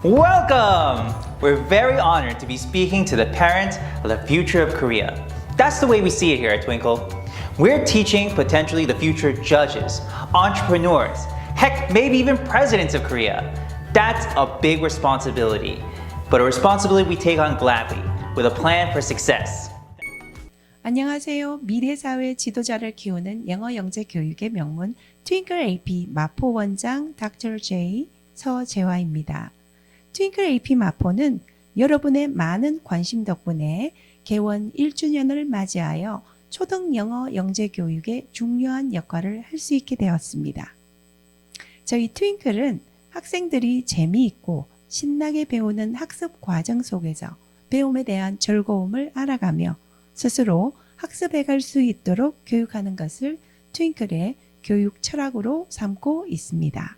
Welcome! We're very honored to be speaking to the parents of the future of Korea. That's the way we see it here at Twinkle. We're teaching potentially the future judges, entrepreneurs, heck, maybe even presidents of Korea. That's a big responsibility, but a responsibility we take on gladly with a plan for success. 안녕하세요. 미래사회 지도자를 키우는 영어 영재 교육의 명문 트윙클 AP 마포 원장 Dr. J 서재화입니다. 트윙클 AP 마포는 여러분의 많은 관심 덕분에 개원 1주년을 맞이하여 초등 영어 영재 교육에 중요한 역할을 할 수 있게 되었습니다. 저희 트윙클은 학생들이 재미있고 신나게 배우는 학습 과정 속에서 배움에 대한 즐거움을 알아가며 스스로 학습해 갈 수 있도록 교육하는 것을 트윙클의 교육 철학으로 삼고 있습니다.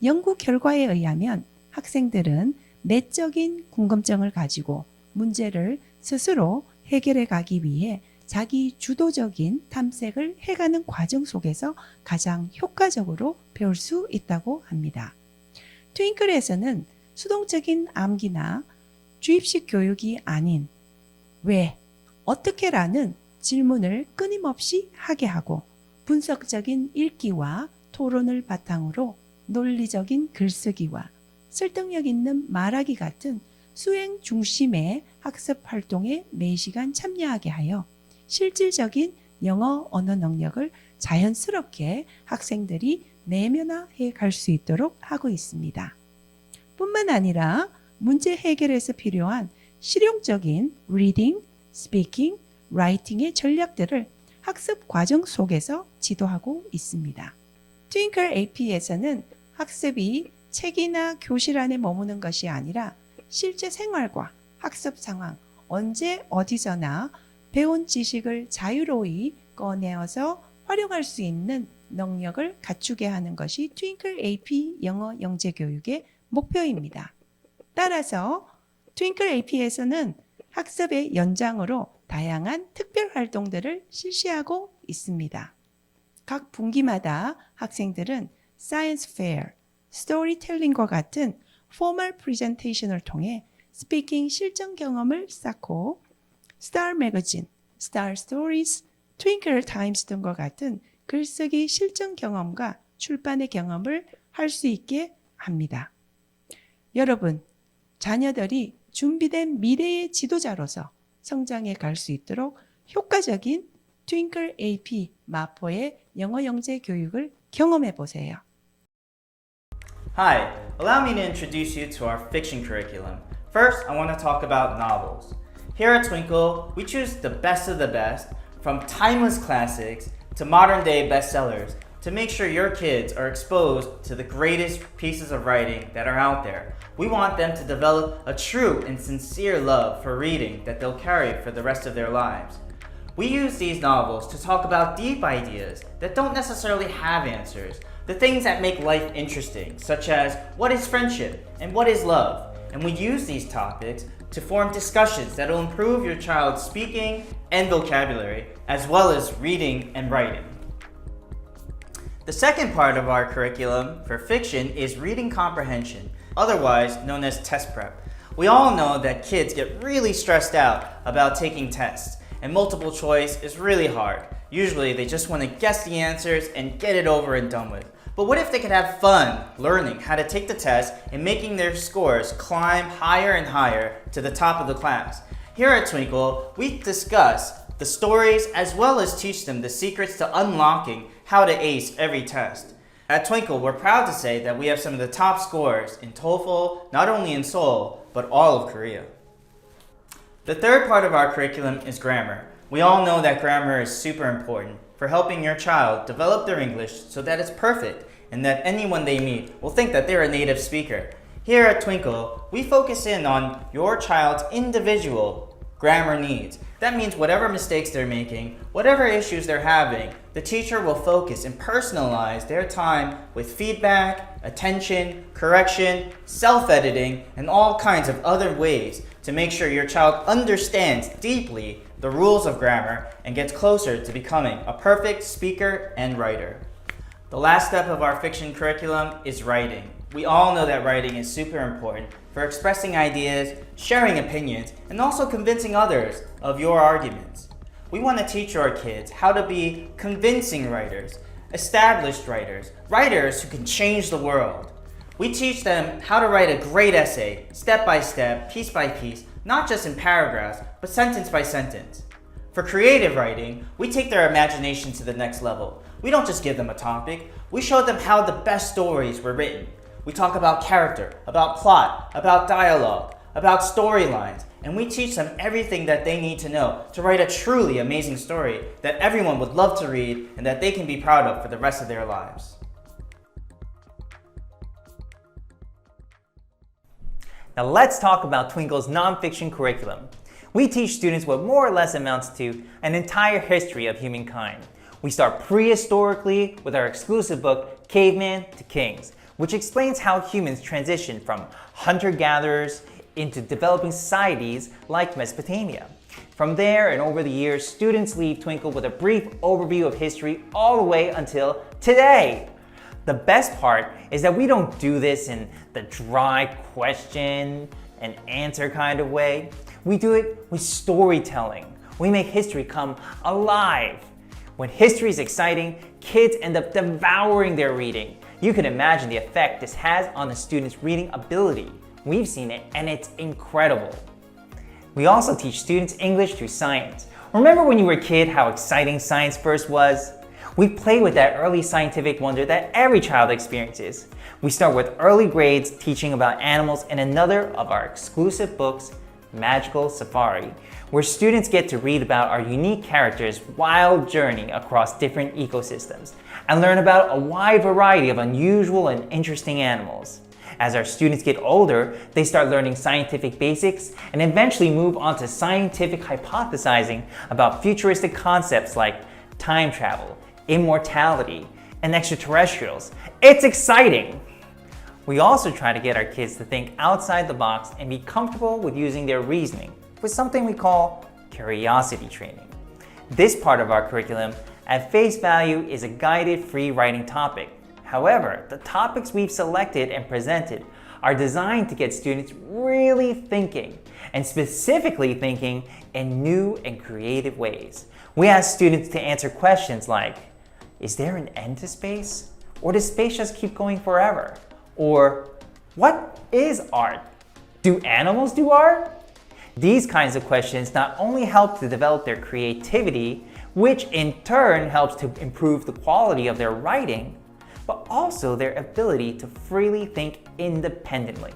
연구 결과에 의하면 학생들은 내적인 궁금증을 가지고 문제를 스스로 해결해 가기 위해 자기 주도적인 탐색을 해가는 과정 속에서 가장 효과적으로 배울 수 있다고 합니다. 트윙클에서는 수동적인 암기나 주입식 교육이 아닌 왜, 어떻게라는 질문을 끊임없이 하게 하고 분석적인 읽기와 토론을 바탕으로 논리적인 글쓰기와 설득력 있는 말하기 같은 수행 중심의 학습 활동에 매시간 참여하게 하여 실질적인 영어 언어 능력을 자연스럽게 학생들이 내면화해 갈 수 있도록 하고 있습니다. 뿐만 아니라 문제 해결에서 필요한 실용적인 reading, speaking, writing의 전략들을 학습 과정 속에서 지도하고 있습니다. 트윙클 AP에서는 학습이 책이나 교실 안에 머무는 것이 아니라 실제 생활과 학습 상황, 언제 어디서나 배운 지식을 자유로이 꺼내어서 활용할 수 있는 능력을 갖추게 하는 것이 트윙클 AP 영어 영재 교육의 목표입니다. 따라서 트윙클 AP에서는 학습의 연장으로 다양한 특별 활동들을 실시하고 있습니다. 각 분기마다 학생들은 사이언스 페어, 스토리텔링과 같은 포멀 프레젠테이션을 통해 스피킹 실전 경험을 쌓고 스타 매거진, 스타 스토리즈, 트윙클 타임스 등과 같은 글쓰기 실전 경험과 출판의 경험을 할 수 있게 합니다. 여러분, 자녀들이 준비된 미래의 지도자로서 성장해 갈 수 있도록 효과적인 트윙클 AP 마포의 영어 영재 교육을 경험해 보세요. Hi, allow me to introduce you to our fiction curriculum. First, I want to talk about novels. Here at Twinkle, we choose the best of the best, from timeless classics to modern day bestsellers, to make sure your kids are exposed to the greatest pieces of writing that are out there. We want them to develop a true and sincere love for reading that they'll carry for the rest of their lives. We use these novels to talk about deep ideas that don't necessarily have answers, the things that make life interesting, such as what is friendship and what is love. And we use these topics to form discussions that will improve your child's speaking and vocabulary, as well as reading and writing. The second part of our curriculum for fiction is reading comprehension, otherwise known as test prep. We all know that kids get really stressed out about taking tests, and multiple choice is really hard. Usually they just want to guess the answers and get it over and done with. But what if they could have fun learning how to take the test and making their scores climb higher and higher to the top of the class? Here at Twinkle, we discuss the stories as well as teach them the secrets to unlocking how to ace every test. At Twinkle, we're proud to say that we have some of the top scores in TOEFL, not only in Seoul, but all of Korea. The third part of our curriculum is grammar. We all know that grammar is super important for helping your child develop their English so that it's perfect and that anyone they meet will think that they're a native speaker. Here at Twinkle, we focus in on your child's individual grammar needs. That means whatever mistakes they're making, whatever issues they're having, the teacher will focus and personalize their time with feedback, attention, correction, self-editing, and all kinds of other ways to make sure your child understands deeply the rules of grammar and gets closer to becoming a perfect speaker and writer. The last step of our fiction curriculum is writing. We all know that writing is super important for expressing ideas, sharing opinions, and also convincing others of your arguments. We want to teach our kids how to be convincing writers, established writers, writers who can change the world. We teach them how to write a great essay, step by step, piece by piece, not just in paragraphs, but sentence by sentence. For creative writing, we take their imagination to the next level. We don't just give them a topic, we show them how the best stories were written. We talk about character, about plot, about dialogue, about storylines, and we teach them everything that they need to know to write a truly amazing story that everyone would love to read and that they can be proud of for the rest of their lives. Now let's talk about Twinkle's nonfiction curriculum. We teach students what more or less amounts to an entire history of humankind. We start prehistorically with our exclusive book, Caveman to Kings, which explains how humans transitioned from hunter-gatherers into developing societies like Mesopotamia. From there and over the years, students leave Twinkle with a brief overview of history all the way until today. The best part is that we don't do this in the dry question and answer kind of way. We do it with storytelling. We make history come alive. When history is exciting, kids end up devouring their reading. You can imagine the effect this has on the students' reading ability. We've seen it and it's incredible. We also teach students English through science. Remember when you were a kid how exciting science first was? We play with that early scientific wonder that every child experiences. We start with early grades teaching about animals in another of our exclusive books, Magical Safari, where students get to read about our unique characters' wild journey across different ecosystems and learn about a wide variety of unusual and interesting animals. As our students get older, they start learning scientific basics and eventually move on to scientific hypothesizing about futuristic concepts like time travel, immortality, and extraterrestrials. It's exciting! We also try to get our kids to think outside the box and be comfortable with using their reasoning with something we call curiosity training. This part of our curriculum, at face value, is a guided free writing topic. However, the topics we've selected and presented are designed to get students really thinking, and specifically thinking in new and creative ways. We ask students to answer questions like, is there an end to space? Or does space just keep going forever? Or, what is art? Do animals do art? These kinds of questions not only help to develop their creativity, which in turn helps to improve the quality of their writing, but also their ability to freely think independently.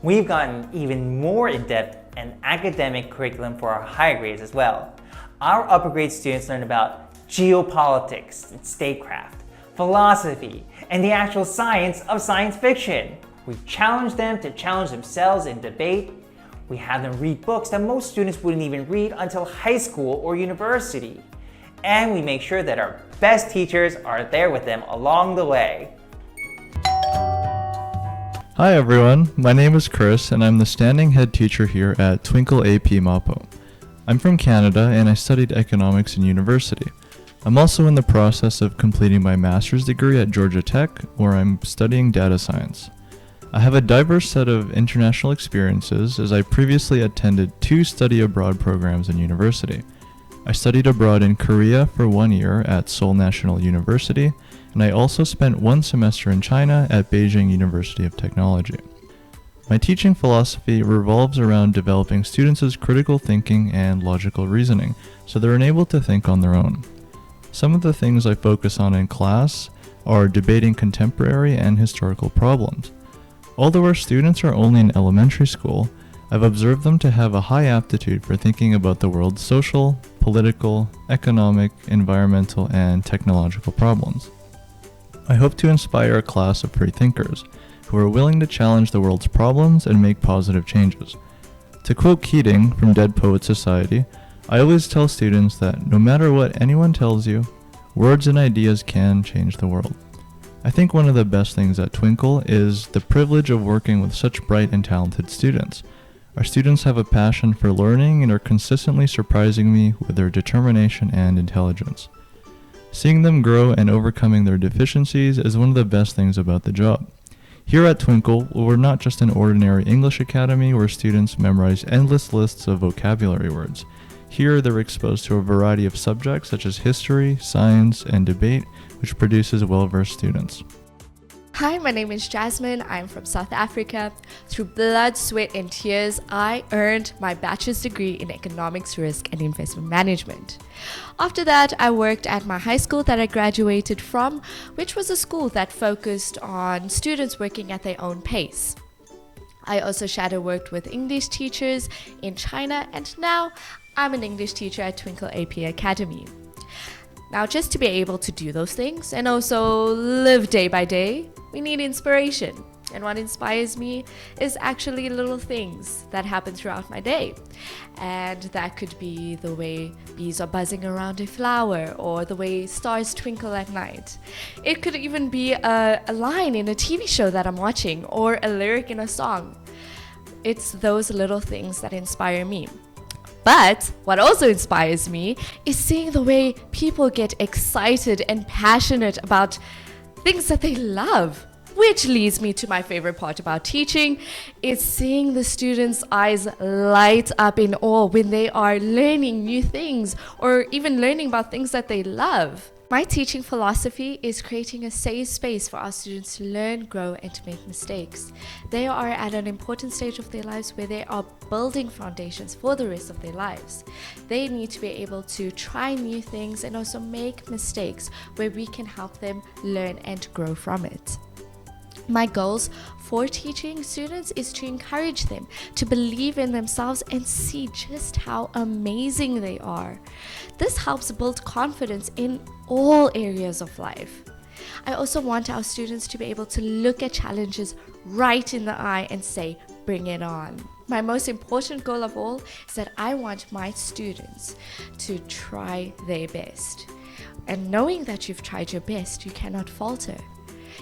We've gotten even more in-depth and academic curriculum for our higher grades as well. Our upper grade students learn about geopolitics and statecraft, philosophy, and the actual science of science fiction. We challenge them to challenge themselves in debate. We have them read books that most students wouldn't even read until high school or university. And we make sure that our best teachers are there with them along the way. Hi everyone, my name is Chris and I'm the standing head teacher here at Twinkle AP Mapo. I'm from Canada and I studied economics in university. I'm also in the process of completing my master's degree at Georgia Tech, where I'm studying data science. I have a diverse set of international experiences as I previously attended 2 study abroad programs in university. I studied abroad in Korea for 1 year at Seoul National University, and I also spent 1 semester in China at Beijing University of Technology. My teaching philosophy revolves around developing students' critical thinking and logical reasoning, so they're enabled to think on their own. Some of the things I focus on in class are debating contemporary and historical problems. Although our students are only in elementary school, I've observed them to have a high aptitude for thinking about the world's social, political, economic, environmental, and technological problems. I hope to inspire a class of free thinkers who are willing to challenge the world's problems and make positive changes. To quote Keating from Dead Poets Society, I always tell students that no matter what anyone tells you, words and ideas can change the world. I think one of the best things at Twinkle is the privilege of working with such bright and talented students. Our students have a passion for learning and are consistently surprising me with their determination and intelligence. Seeing them grow and overcoming their deficiencies is one of the best things about the job. Here at Twinkle, we're not just an ordinary English academy where students memorize endless lists of vocabulary words. Here, they're exposed to a variety of subjects such as history, science, and debate, which produces well-versed students. Hi, my name is Jasmine. I'm from South Africa. Through blood, sweat, and tears, I earned my bachelor's degree in economics, risk, and investment management. After that, I worked at my high school that I graduated from, which was a school that focused on students working at their own pace. I also shadow worked with English teachers in China, and now I'm an English teacher at Twinkle AP Academy. Now, just to be able to do those things and also live day by day, we need inspiration. And what inspires me is actually little things that happen throughout my day. And that could be the way bees are buzzing around a flower or the way stars twinkle at night. It could even be a line in a TV show that I'm watching or a lyric in a song. It's those little things that inspire me. But what also inspires me is seeing the way people get excited and passionate about things that they love. Which leads me to my favorite part about teaching, is seeing the students' eyes light up in awe when they are learning new things or even learning about things that they love. My teaching philosophy is creating a safe space for our students to learn, grow, and to make mistakes. They are at an important stage of their lives where they are building foundations for the rest of their lives. They need to be able to try new things and also make mistakes where we can help them learn and grow from it. My goals for teaching students is to encourage them to believe in themselves and see just how amazing they are. This helps build confidence in all areas of life. I also want our students to be able to look at challenges right in the eye and say, bring it on. My most important goal of all is that I want my students to try their best. And knowing that you've tried your best, you cannot falter.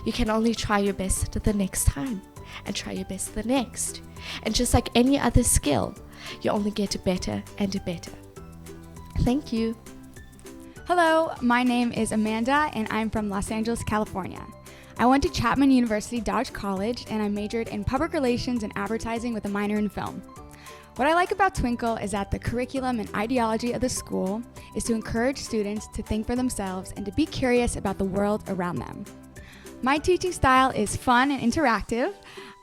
You can only try your best the next time and try your best the next. And just like any other skill, you only get better and better. Thank you. Hello, my name is Amanda and I'm from Los Angeles, California. I went to Chapman University Dodge College and I majored in public relations and advertising with a minor in film. What I like about Twinkle is that the curriculum and ideology of the school is to encourage students to think for themselves and to be curious about the world around them. My teaching style is fun and interactive.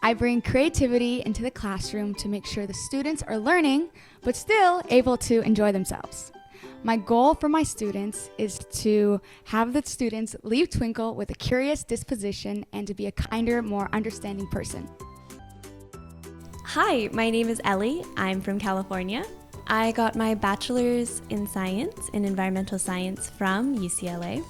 I bring creativity into the classroom to make sure the students are learning, but still able to enjoy themselves. My goal for my students is to have the students leave Twinkle with a curious disposition and to be a kinder, more understanding person. Hi, my name is Ellie. I'm from California. I got my bachelor's in science, in environmental science from UCLA.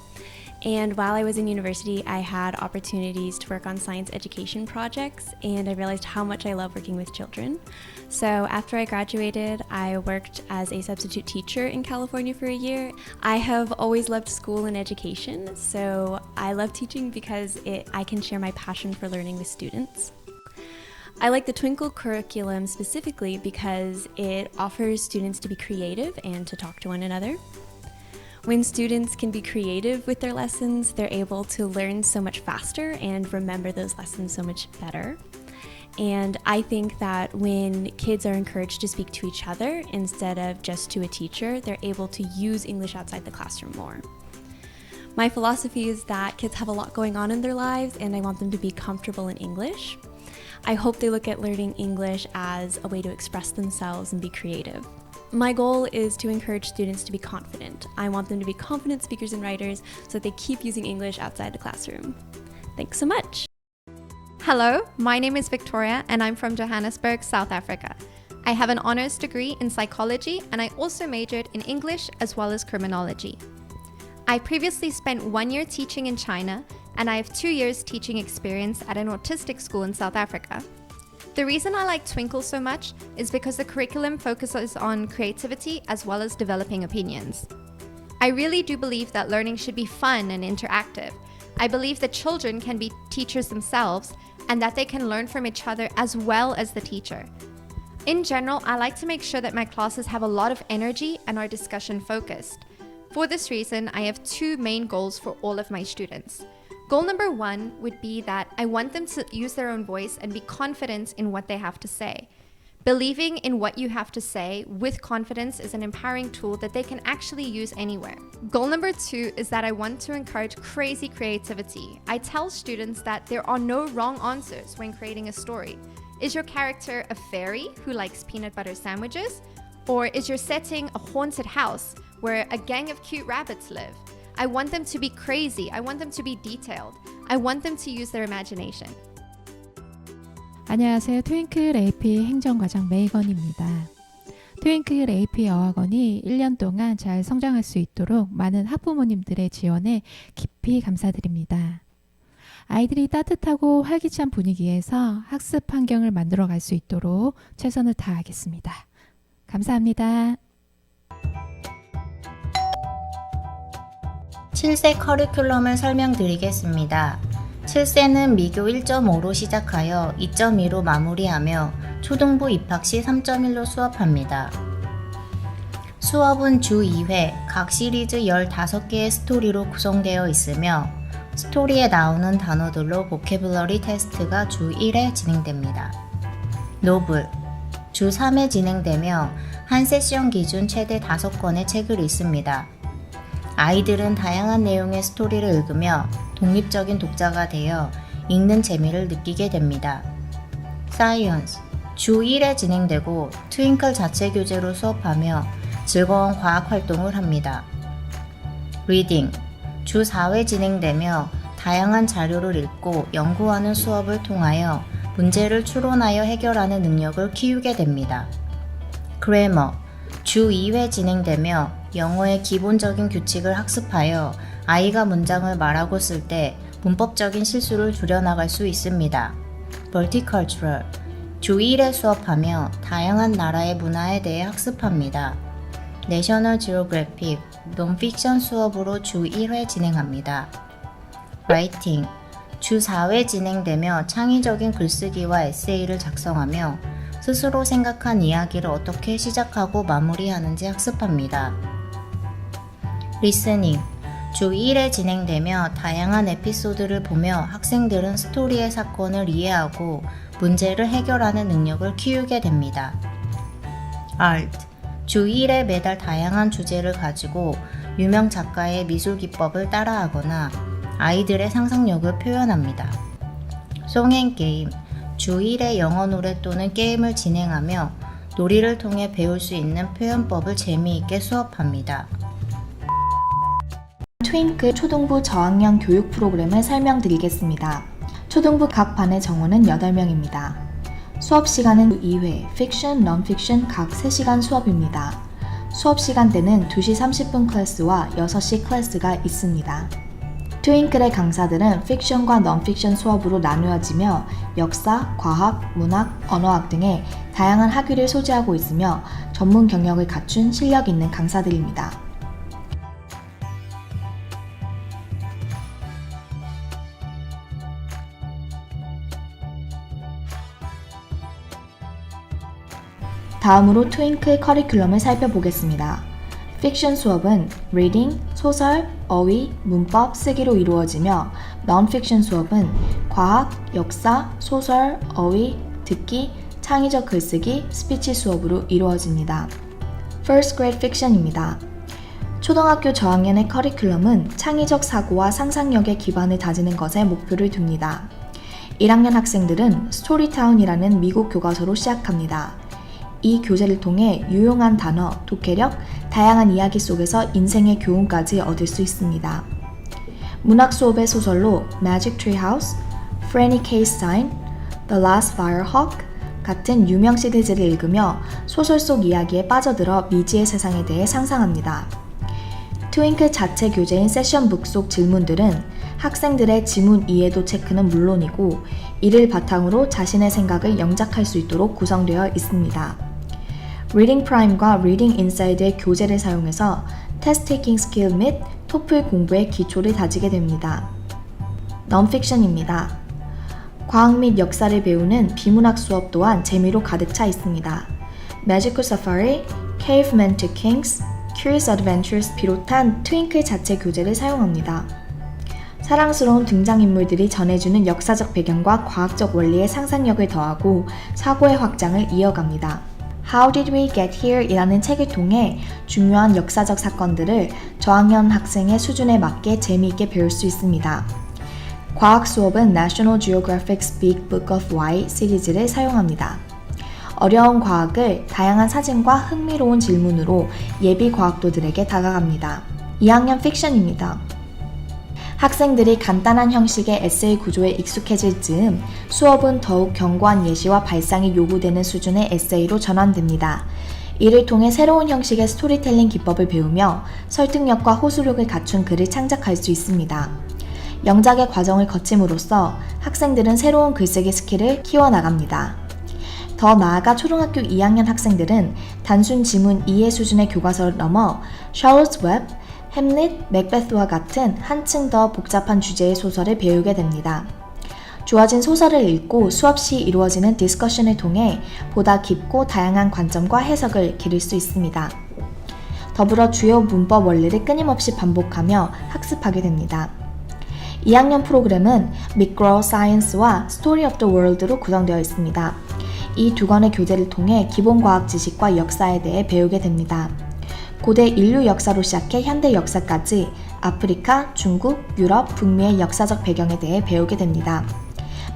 And while I was in university, I had opportunities to work on science education projects, and I realized how much I love working with children. So after I graduated, I worked as a substitute teacher in California for a year. I have always loved school and education, so I love teaching because I can share my passion for learning with students. I like the Twinkle curriculum specifically because it offers students to be creative and to talk to one another. When students can be creative with their lessons, they're able to learn so much faster and remember those lessons so much better. And I think that when kids are encouraged to speak to each other instead of just to a teacher, they're able to use English outside the classroom more. My philosophy is that kids have a lot going on in their lives and I want them to be comfortable in English. I hope they look at learning English as a way to express themselves and be creative. My goal is to encourage students to be confident. I want them to be confident speakers and writers so that they keep using English outside the classroom. Thanks so much. Hello, my name is Victoria and I'm from Johannesburg, South Africa. I have an honors degree in psychology and I also majored in English as well as criminology. I previously spent 1 year teaching in China and I have 2 years teaching experience at an autistic school in South Africa. The reason I like Twinkle so much is because the curriculum focuses on creativity as well as developing opinions. I really do believe that learning should be fun and interactive. I believe that children can be teachers themselves and that they can learn from each other as well as the teacher. In general, I like to make sure that my classes have a lot of energy and are discussion focused. For this reason, I have two main goals for all of my students. Goal number one would be that I want them to use their own voice and be confident in what they have to say. Believing in what you have to say with confidence is an empowering tool that they can actually use anywhere. Goal number two is that I want to encourage crazy creativity. I tell students that there are no wrong answers when creating a story. Is your character a fairy who likes peanut butter sandwiches? Or is your setting a haunted house where a gang of cute rabbits live? I want them to be crazy. I want them to be detailed. I want them to use their imagination. 안녕하세요. 트윙클 AP 행정과장 메이건입니다. 트윙클 AP 여학원이 1년 동안 잘 성장할 수 있도록 많은 학부모님들의 지원에 깊이 감사드립니다. 아이들이 따뜻하고 활기찬 분위기에서 학습 환경을 만들어갈 수 있도록 최선을 다하겠습니다. 감사합니다. 7세 커리큘럼을 설명드리겠습니다. 7세는 미교 1.5로 시작하여 2.2로 마무리하며 초등부 입학 시 3.1로 수업합니다. 수업은 주 2회, 각 시리즈 15개의 스토리로 구성되어 있으며 스토리에 나오는 단어들로 보캐블러리 테스트가 주 1회 진행됩니다. 노블, 주 3회 진행되며 한 세션 기준 최대 5권의 책을 읽습니다. 아이들은 다양한 내용의 스토리를 읽으며 독립적인 독자가 되어 읽는 재미를 느끼게 됩니다. 사이언스, 주 1회 진행되고 트윙클 자체 교재로 수업하며 즐거운 과학 활동을 합니다. 리딩, 주 4회 진행되며 다양한 자료를 읽고 연구하는 수업을 통하여 문제를 추론하여 해결하는 능력을 키우게 됩니다. 그래머, 주 2회 진행되며 영어의 기본적인 규칙을 학습하여 아이가 문장을 말하고 쓸 때 문법적인 실수를 줄여나갈 수 있습니다. Multicultural, 주 1회 수업하며 다양한 나라의 문화에 대해 학습합니다. National Geographic, 논픽션 수업으로 주 1회 진행합니다. Writing, 주 4회 진행되며 창의적인 글쓰기와 에세이를 작성하며 스스로 생각한 이야기를 어떻게 시작하고 마무리하는지 학습합니다. Listening, 주 1회 진행되며 다양한 에피소드를 보며 학생들은 스토리의 사건을 이해하고 문제를 해결하는 능력을 키우게 됩니다. Art, 주 1회 매달 다양한 주제를 가지고 유명 작가의 미술 기법을 따라하거나 아이들의 상상력을 표현합니다. Song and Game, 주 1회 영어 노래 또는 게임을 진행하며 놀이를 통해 배울 수 있는 표현법을 재미있게 수업합니다. 트윙클 초등부 저학년 교육 프로그램을 설명드리겠습니다. 초등부 각 반의 정원은 8명입니다. 수업 시간은 2회, 픽션, 넌픽션 각 3시간 수업입니다. 수업 시간대는 2시 30분 클래스와 6시 클래스가 있습니다. 트윙클의 강사들은 픽션과 넌픽션 수업으로 나누어지며 역사, 과학, 문학, 언어학 등의 다양한 학위를 소지하고 있으며 전문 경력을 갖춘 실력 있는 강사들입니다. 다음으로 트윙클 커리큘럼을 살펴보겠습니다. 픽션 수업은 리딩, 소설, 어휘, 문법, 쓰기로 이루어지며 non-fiction 수업은 과학, 역사, 소설, 어휘, 듣기, 창의적 글쓰기, 스피치 수업으로 이루어집니다. First Grade Fiction입니다. 초등학교 저학년의 커리큘럼은 창의적 사고와 상상력의 기반을 다지는 것에 목표를 둡니다. 1학년 학생들은 스토리타운이라는 미국 교과서로 시작합니다. 이 교재를 통해 유용한 단어, 독해력, 다양한 이야기 속에서 인생의 교훈까지 얻을 수 있습니다. 문학 수업의 소설로 Magic Tree House, Franny K. Stein, The Last Firehawk 같은 유명 시리즈를 읽으며 소설 속 이야기에 빠져들어 미지의 세상에 대해 상상합니다. 트윙클 자체 교재인 세션북 속 질문들은 학생들의 지문 이해도 체크는 물론이고 이를 바탕으로 자신의 생각을 영작할 수 있도록 구성되어 있습니다. 리딩 프라임과 리딩 인사이드의 교재를 사용해서 테스트 테이킹 스킬 및 토플 공부의 기초를 다지게 됩니다. 넌픽션입니다. 과학 및 역사를 배우는 비문학 수업 또한 재미로 가득 차 있습니다. Magical Safari, Cavemen to Kings, Curious Adventures 비롯한 트윙클 자체 교재를 사용합니다. 사랑스러운 등장인물들이 전해주는 역사적 배경과 과학적 원리의 상상력을 더하고 사고의 확장을 이어갑니다. How Did We Get Here? 이라는 책을 통해 중요한 역사적 사건들을 저학년 학생의 수준에 맞게 재미있게 배울 수 있습니다. 과학 수업은 National Geographic's Big Book of Why 시리즈를 사용합니다. 어려운 과학을 다양한 사진과 흥미로운 질문으로 예비 과학도들에게 다가갑니다. 2학년 픽션입니다. 학생들이 간단한 형식의 에세이 구조에 익숙해질 즈음 수업은 더욱 견고한 예시와 발상이 요구되는 수준의 에세이로 전환됩니다. 이를 통해 새로운 형식의 스토리텔링 기법을 배우며 설득력과 호소력을 갖춘 글을 창작할 수 있습니다. 영작의 과정을 거침으로써 학생들은 새로운 글쓰기 스킬을 키워나갑니다. 더 나아가 초등학교 2학년 학생들은 단순 지문 이해 수준의 교과서를 넘어 샬롯 웹, 햄릿, 맥베스와 같은 한층 더 복잡한 주제의 소설을 배우게 됩니다. 좋아진 소설을 읽고 수업 시 이루어지는 디스커션을 통해 보다 깊고 다양한 관점과 해석을 기를 수 있습니다. 더불어 주요 문법 원리를 끊임없이 반복하며 학습하게 됩니다. 2학년 프로그램은 Micro Science와 Story of the World로 구성되어 있습니다. 이 두 권의 교재를 통해 기본 과학 지식과 역사에 대해 배우게 됩니다. 고대 인류 역사로 시작해 현대 역사까지 아프리카, 중국, 유럽, 북미의 역사적 배경에 대해 배우게 됩니다.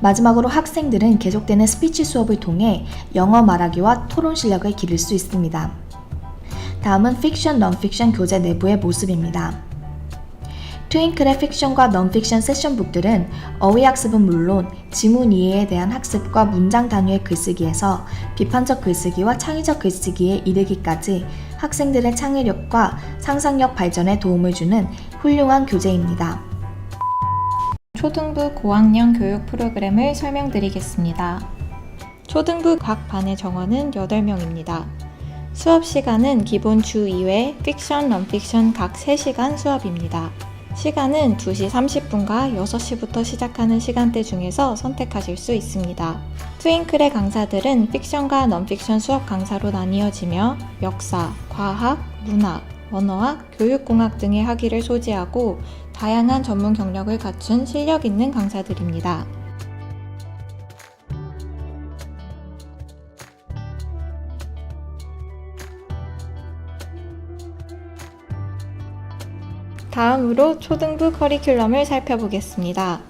마지막으로 학생들은 계속되는 스피치 수업을 통해 영어 말하기와 토론 실력을 기를 수 있습니다. 다음은 픽션, 넌픽션 교재 내부의 모습입니다. 트윙클의 픽션과 넌픽션 세션북들은 어휘 학습은 물론 지문 이해에 대한 학습과 문장 단위의 글쓰기에서 비판적 글쓰기와 창의적 글쓰기에 이르기까지 학생들의 창의력과 상상력 발전에 도움을 주는 훌륭한 교재입니다. 초등부 고학년 교육 프로그램을 설명드리겠습니다. 초등부 각 반의 정원은 8명입니다. 수업 시간은 기본 주 2회 픽션, 넌픽션 각 3시간 수업입니다. 시간은 2시 30분과 6시부터 시작하는 시간대 중에서 선택하실 수 있습니다. 트윙클의 강사들은 픽션과 넌픽션 수업 강사로 나뉘어지며 역사, 과학, 문학, 언어학, 교육공학 등의 학위를 소지하고 다양한 전문 경력을 갖춘 실력 있는 강사들입니다. 다음으로 초등부 커리큘럼을 살펴보겠습니다.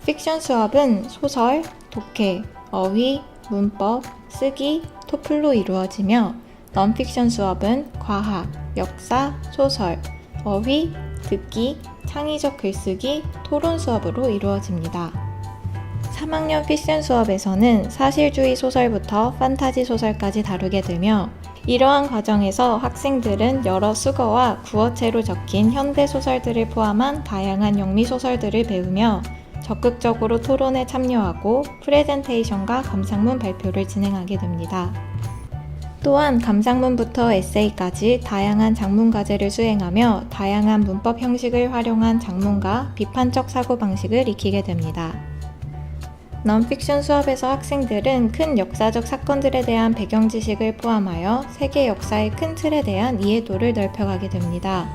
픽션 수업은 소설, 독해, 어휘, 문법, 쓰기, 토플로 이루어지며 넌픽션 수업은 과학, 역사, 소설, 어휘, 듣기, 창의적 글쓰기, 토론 수업으로 이루어집니다. 3학년 픽션 수업에서는 사실주의 소설부터 판타지 소설까지 다루게 되며 이러한 과정에서 학생들은 여러 수거와 구어체로 적힌 현대 소설들을 포함한 다양한 영미 소설들을 배우며 적극적으로 토론에 참여하고 프레젠테이션과 감상문 발표를 진행하게 됩니다. 또한 감상문부터 에세이까지 다양한 작문 과제를 수행하며 다양한 문법 형식을 활용한 작문과 비판적 사고방식을 익히게 됩니다. 넌픽션 수업에서 학생들은 큰 역사적 사건들에 대한 배경 지식을 포함하여 세계 역사의 큰 틀에 대한 이해도를 넓혀가게 됩니다.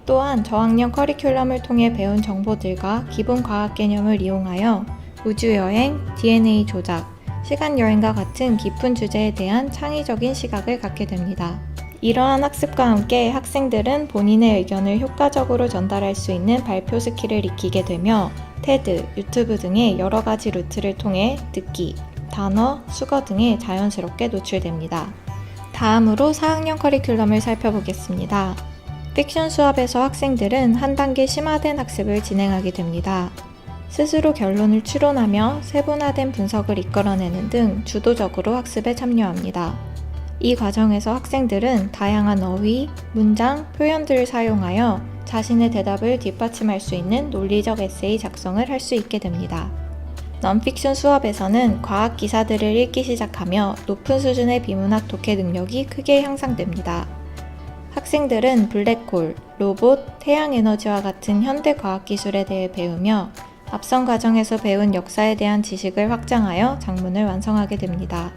또한 저학년 커리큘럼을 통해 배운 정보들과 기본 과학 개념을 이용하여 우주여행, DNA 조작, 시간여행과 같은 깊은 주제에 대한 창의적인 시각을 갖게 됩니다. 이러한 학습과 함께 학생들은 본인의 의견을 효과적으로 전달할 수 있는 발표 스킬을 익히게 되며 테드, 유튜브 등의 여러 가지 루트를 통해 듣기, 단어, 수거 등에 자연스럽게 노출됩니다. 다음으로 4학년 커리큘럼을 살펴보겠습니다. 픽션 수업에서 학생들은 한 단계 심화된 학습을 진행하게 됩니다. 스스로 결론을 추론하며 세분화된 분석을 이끌어내는 등 주도적으로 학습에 참여합니다. 이 과정에서 학생들은 다양한 어휘, 문장, 표현들을 사용하여 자신의 대답을 뒷받침할 수 있는 논리적 에세이 작성을 할 수 있게 됩니다. 넌픽션 수업에서는 과학 기사들을 읽기 시작하며 높은 수준의 비문학 독해 능력이 크게 향상됩니다. 학생들은 블랙홀, 로봇, 태양에너지와 같은 현대 과학기술에 대해 배우며 앞선 과정에서 배운 역사에 대한 지식을 확장하여 작문을 완성하게 됩니다.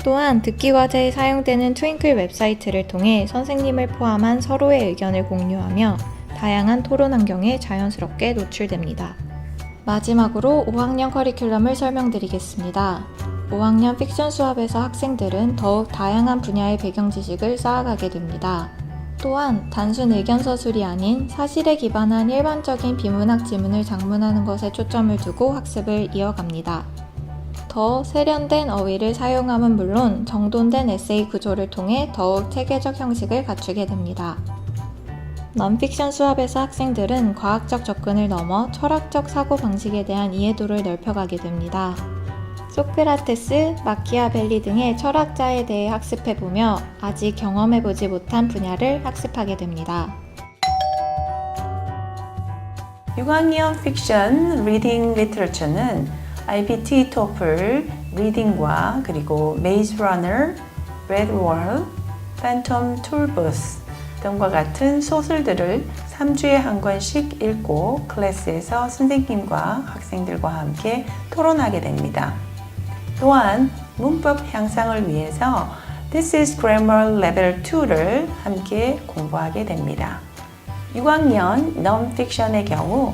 또한 듣기 과제에 사용되는 트윙클 웹사이트를 통해 선생님을 포함한 서로의 의견을 공유하며 다양한 토론 환경에 자연스럽게 노출됩니다. 마지막으로 5학년 커리큘럼을 설명드리겠습니다. 5학년 픽션 수업에서 학생들은 더욱 다양한 분야의 배경 지식을 쌓아가게 됩니다. 또한 단순 의견 서술이 아닌 사실에 기반한 일반적인 비문학 지문을 작문하는 것에 초점을 두고 학습을 이어갑니다. 더 세련된 어휘를 사용함은 물론 정돈된 에세이 구조를 통해 더욱 체계적 형식을 갖추게 됩니다. 넌픽션 수업에서 학생들은 과학적 접근을 넘어 철학적 사고 방식에 대한 이해도를 넓혀가게 됩니다. 소크라테스, 마키아벨리 등의 철학자에 대해 학습해보며 아직 경험해보지 못한 분야를 학습하게 됩니다. 6학년 픽션 리딩 리터처는 IBT 토플 리딩과 그리고 메이즈 러너, 레드 월, 팬텀 툴부스 등과 같은 소설들을 3주에 한 권씩 읽고 클래스에서 선생님과 학생들과 함께 토론하게 됩니다. 또한 문법 향상을 위해서 This is Grammar Level 2를 함께 공부하게 됩니다. 6학년 넌픽션의 경우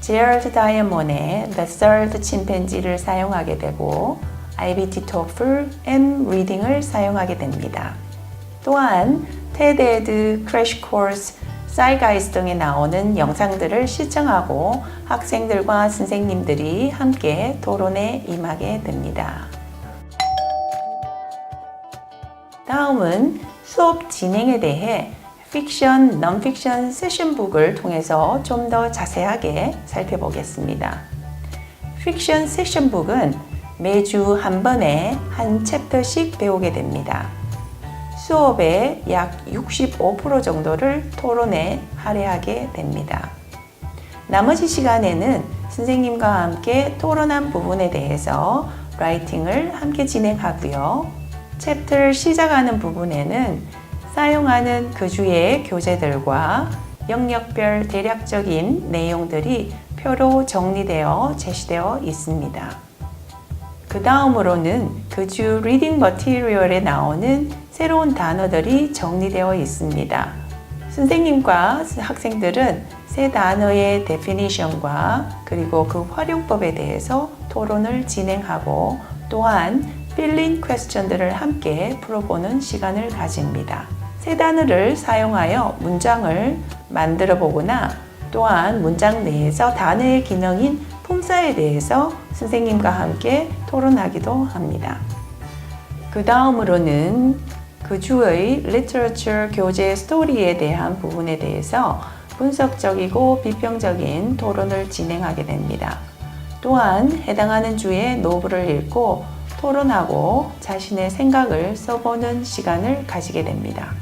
제럴드 다이아몬의 The Third Chimpanzee를 사용하게 되고 IBT TOEFL M 리딩을 사용하게 됩니다. 또한 테드 크래쉬 코스, 사이가이스 등에 나오는 영상들을 시청하고 학생들과 선생님들이 함께 토론에 임하게 됩니다. 다음은 수업 진행에 대해 픽션, 넌픽션 세션북을 통해서 좀 더 자세하게 살펴보겠습니다. 픽션 세션북은 매주 한 번에 한 챕터씩 배우게 됩니다. 수업의 약 65% 정도를 토론에 할애하게 됩니다. 나머지 시간에는 선생님과 함께 토론한 부분에 대해서 라이팅을 함께 진행하고요. 챕터를 시작하는 부분에는 사용하는 그 주의 교재들과 영역별 대략적인 내용들이 표로 정리되어 제시되어 있습니다. 그 다음으로는 그 주 리딩 머티리얼에 나오는 새로운 단어들이 정리되어 있습니다. 선생님과 학생들은 새 단어의 데피니션과 그리고 그 활용법에 대해서 토론을 진행하고 또한 필링 퀘스천들을 함께 풀어보는 시간을 가집니다. 새 단어를 사용하여 문장을 만들어 보거나 또한 문장 내에서 단어의 기능인 품사에 대해서 선생님과 함께 토론하기도 합니다. 그 다음으로는 그 주의 리터처 교재 스토리에 대한 부분에 대해서 분석적이고 비평적인 토론을 진행하게 됩니다. 또한 해당하는 주의 노블을 읽고 토론하고 자신의 생각을 써보는 시간을 가지게 됩니다.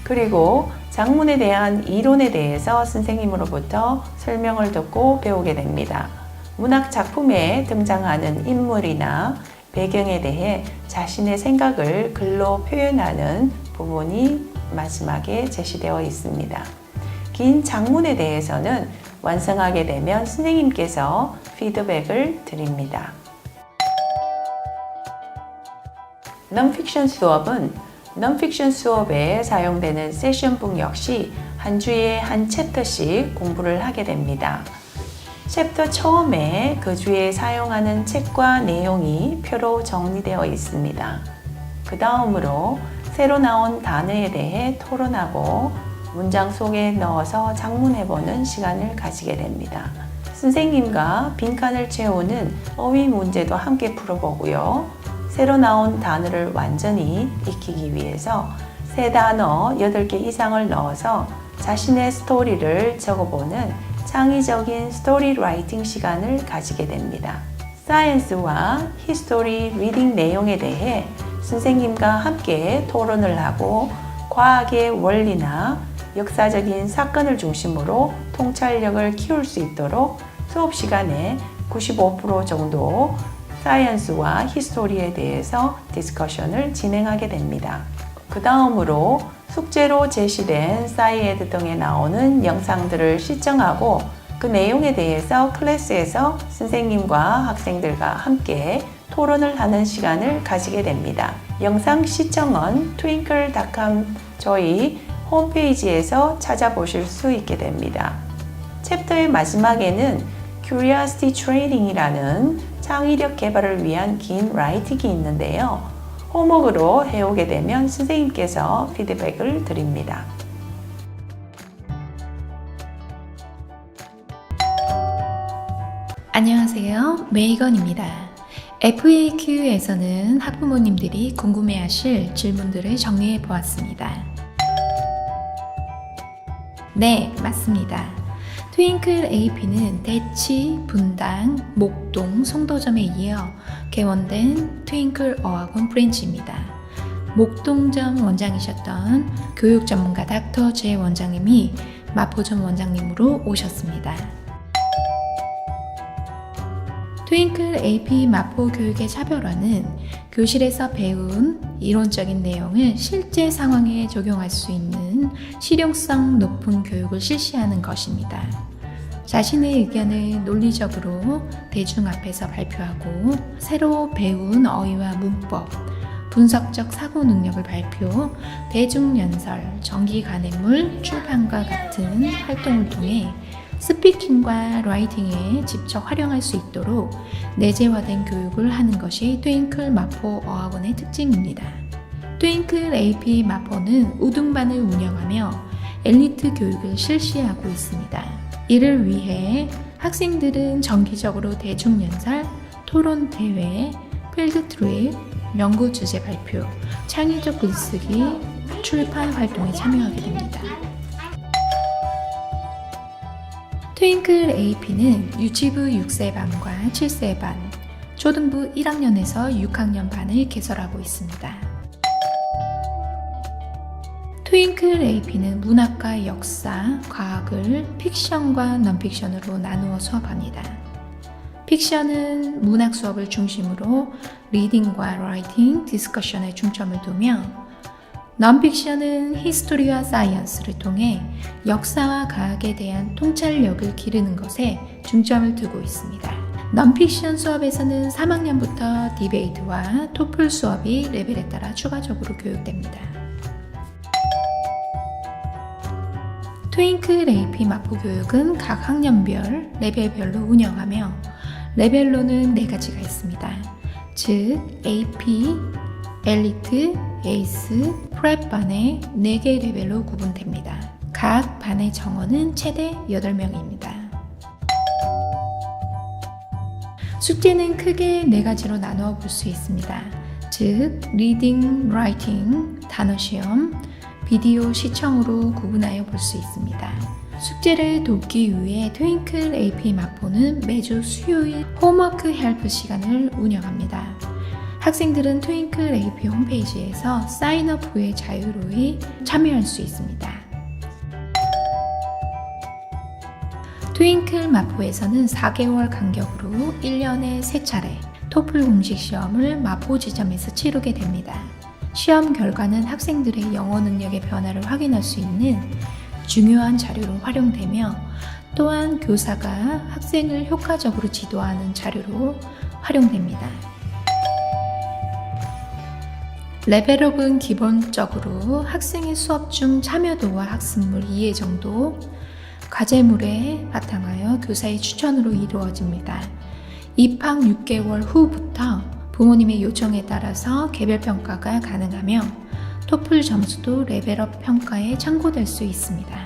그리고 작문에 대한 이론에 대해서 선생님으로부터 설명을 듣고 배우게 됩니다. 문학 작품에 등장하는 인물이나 배경에 대해 자신의 생각을 글로 표현하는 부분이 마지막에 제시되어 있습니다. 긴 작문에 대해서는 완성하게 되면 선생님께서 피드백을 드립니다. 넌픽션 수업은 넌픽션 수업에 사용되는 세션북 역시 한 주에 한 챕터씩 공부를 하게 됩니다. 챕터 처음에 그 주에 사용하는 책과 내용이 표로 정리되어 있습니다. 그 다음으로 새로 나온 단어에 대해 토론하고 문장 속에 넣어서 작문해보는 시간을 가지게 됩니다. 선생님과 빈칸을 채우는 어휘 문제도 함께 풀어보고요. 새로 나온 단어를 완전히 익히기 위해서 새 단어 8개 이상을 넣어서 자신의 스토리를 적어보는 창의적인 스토리 라이팅 시간을 가지게 됩니다. 사이언스와 히스토리 리딩 내용에 대해 선생님과 함께 토론을 하고 과학의 원리나 역사적인 사건을 중심으로 통찰력을 키울 수 있도록 수업 시간에 95% 정도 사이언스와 히스토리에 대해서 디스커션을 진행하게 됩니다. 그 다음으로 숙제로 제시된 사이에드 등에 나오는 영상들을 시청하고 그 내용에 대해서 클래스에서 선생님과 학생들과 함께 토론을 하는 시간을 가지게 됩니다. 영상 시청은 twinkle.com 저희 홈페이지에서 찾아보실 수 있게 됩니다. 챕터의 마지막에는 Curiosity Training이라는 창의력 개발을 위한 긴 라이팅이 있는데요. 호목으로 해오게 되면 선생님께서 피드백을 드립니다. 안녕하세요. 메이건입니다. FAQ에서는 학부모님들이 궁금해하실 질문들을 정리해 보았습니다. 네, 맞습니다. 트윙클 AP는 대치, 분당, 목동, 송도점에 이어 개원된 트윙클 어학원 브랜치입니다. 목동점 원장이셨던 교육 전문가 닥터 제 원장님이 마포점 원장님으로 오셨습니다. 트윙클 AP 마포 교육의 차별화는 교실에서 배운 이론적인 내용을 실제 상황에 적용할 수 있는 실용성 높은 교육을 실시하는 것입니다. 자신의 의견을 논리적으로 대중 앞에서 발표하고 새로 배운 어휘와 문법, 분석적 사고 능력을 발표, 대중연설, 정기 간행물, 출판과 같은 활동을 통해 스피킹과 라이팅에 직접 활용할 수 있도록 내재화된 교육을 하는 것이 트윙클 마포 어학원의 특징입니다. 트윙클 AP 마포는 우등반을 운영하며 엘리트 교육을 실시하고 있습니다. 이를 위해 학생들은 정기적으로 대중연설, 토론대회, 필드트립, 연구 주제 발표, 창의적 글쓰기, 출판 활동에 참여하게 됩니다. 트윙클 AP는 유치부 6세 반과 7세 반, 초등부 1학년에서 6학년 반을 개설하고 있습니다. 트윙클 AP는 문학과 역사, 과학을 픽션과 넌픽션으로 나누어 수업합니다. 픽션은 문학 수업을 중심으로 리딩과 라이팅, 디스커션에 중점을 두며 넌픽션은 히스토리와 사이언스를 통해 역사와 과학에 대한 통찰력을 기르는 것에 중점을 두고 있습니다. 넌픽션 수업에서는 3학년부터 디베이트와 토플 수업이 레벨에 따라 추가적으로 교육됩니다. 트윙클 AP 마포 교육은 각 학년별, 레벨별로 운영하며 레벨로는 4가지가 있습니다. 즉 AP, 엘리트, 에이스, 프랩 반의 4개 레벨로 구분됩니다. 각 반의 정원은 최대 8명입니다. 숙제는 크게 4가지로 나누어 볼 수 있습니다. 즉, 리딩, 라이팅, 단어 시험, 비디오 시청으로 구분하여 볼 수 있습니다. 숙제를 돕기 위해 트윙클 AP 마포는 매주 수요일 홈워크 헬프 시간을 운영합니다. 학생들은 트윙클 AP 홈페이지에서 사인업 후에 자유로이 참여할 수 있습니다. 트윙클 마포에서는 4개월 간격으로 1년에 3차례 토플 공식 시험을 마포 지점에서 치르게 됩니다. 시험 결과는 학생들의 영어 능력의 변화를 확인할 수 있는 중요한 자료로 활용되며 또한 교사가 학생을 효과적으로 지도하는 자료로 활용됩니다. 레벨업은 기본적으로 학생의 수업 중 참여도와 학습물 이해 정도, 과제물에 바탕하여 교사의 추천으로 이루어집니다. 입학 6개월 후부터 부모님의 요청에 따라서 개별 평가가 가능하며 토플 점수도 레벨업 평가에 참고될 수 있습니다.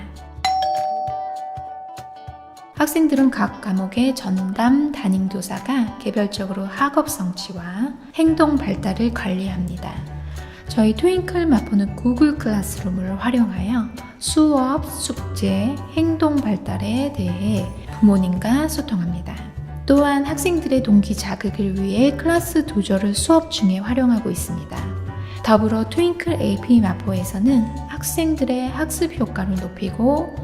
학생들은 각 과목의 전담 담임교사가 개별적으로 학업 성취와 행동 발달을 관리합니다. 저희 트윙클 마포는 구글 클래스룸을 활용하여 수업, 숙제, 행동 발달에 대해 부모님과 소통합니다. 또한 학생들의 동기 자극을 위해 클래스 도저를 수업 중에 활용하고 있습니다. 더불어 트윙클 AP 마포에서는 학생들의 학습 효과를 높이고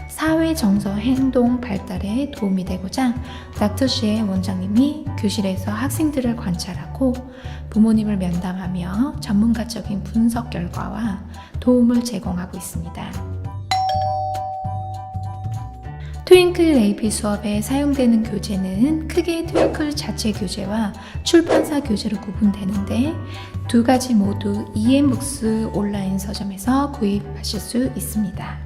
사회 정서 행동 발달에 도움이 되고자 닥터 씨의 원장님이 교실에서 학생들을 관찰하고 부모님을 면담하며 전문가적인 분석 결과와 도움을 제공하고 있습니다. 트윙클 AP 수업에 사용되는 교재는 크게 트윙클 자체 교재와 출판사 교재로 구분되는데 두 가지 모두 EMBooks 온라인 서점에서 구입하실 수 있습니다.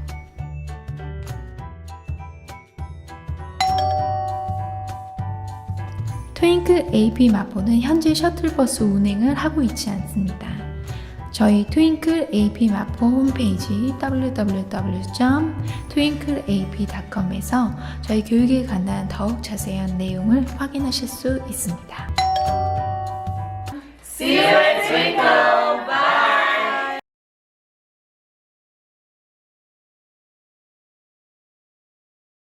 트윙클 AP 마포는 현재 셔틀버스 운행을 하고 있지 않습니다. 저희 트윙클 AP 마포 홈페이지 www.twinkleap.com에서 저희 교육에 관한 더욱 자세한 내용을 확인하실 수 있습니다. See you at Twinkle!